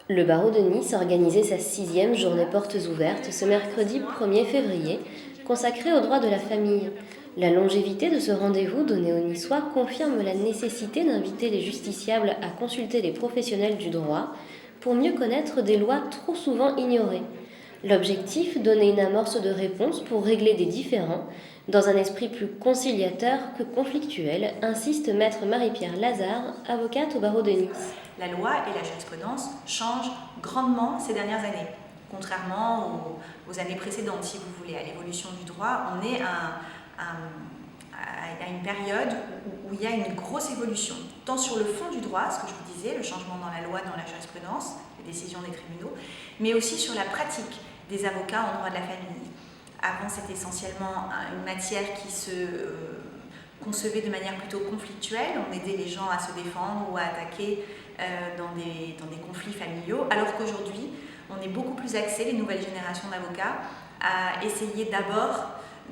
Le barreau de Nice organisait sa 6e journée portes ouvertes ce mercredi 1er février, consacrée aux droits de la famille. La longévité de ce rendez-vous donné aux Niçois confirme la nécessité d'inviter les justiciables à consulter les professionnels du droit pour mieux connaître des lois trop souvent ignorées. L'objectif, donner une amorce de réponse pour régler des différends, dans un esprit plus conciliateur que conflictuel, insiste maître Marie-Pierre Lazare, avocate au barreau de Nice. La loi et la jurisprudence changent grandement ces dernières années. Contrairement aux années précédentes, si vous voulez, à l'évolution du droit, on est à une période où il y a une grosse évolution, tant sur le fond du droit, ce que je vous disais, le changement dans la loi, dans la jurisprudence, les décisions des tribunaux, mais aussi sur la pratique des avocats en droit de la famille. Avant, c'était essentiellement une matière qui se concevait de manière plutôt conflictuelle. On aidait les gens à se défendre ou à attaquer dans des conflits familiaux, alors qu'aujourd'hui, on est beaucoup plus axé, les nouvelles générations d'avocats, à essayer d'abord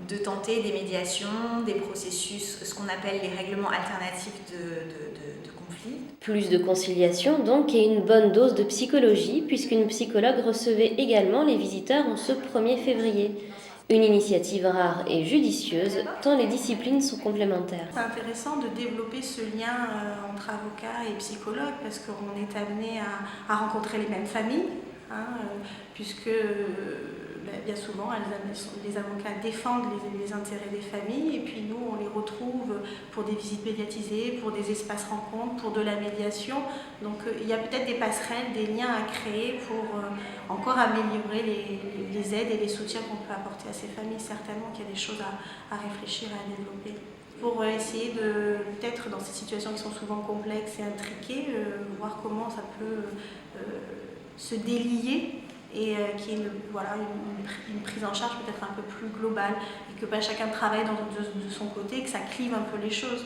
de tenter des médiations, des processus, ce qu'on appelle les règlements alternatifs de conflits. Plus de conciliation donc et une bonne dose de psychologie, puisqu'une psychologue recevait également les visiteurs en ce 1er février. Une initiative rare et judicieuse, tant les disciplines sont complémentaires. C'est intéressant de développer ce lien entre avocats et psychologues parce qu'on est amené à rencontrer les mêmes familles, puisque bien souvent les avocats défendent les intérêts des familles et puis nous on les retrouve pour des visites médiatisées, pour des espaces rencontres, pour de la médiation. Donc il y a peut-être des passerelles, des liens à créer pour encore améliorer les aides et les soutiens qu'on peut apporter à ces familles. Certainement qu'il y a des choses à réfléchir et à développer. Pour essayer de, peut-être dans ces situations qui sont souvent complexes et intriquées, voir comment ça peut se délier et qu'il y ait une prise en charge peut-être un peu plus globale et que pas chacun travaille de son côté et que ça clive un peu les choses.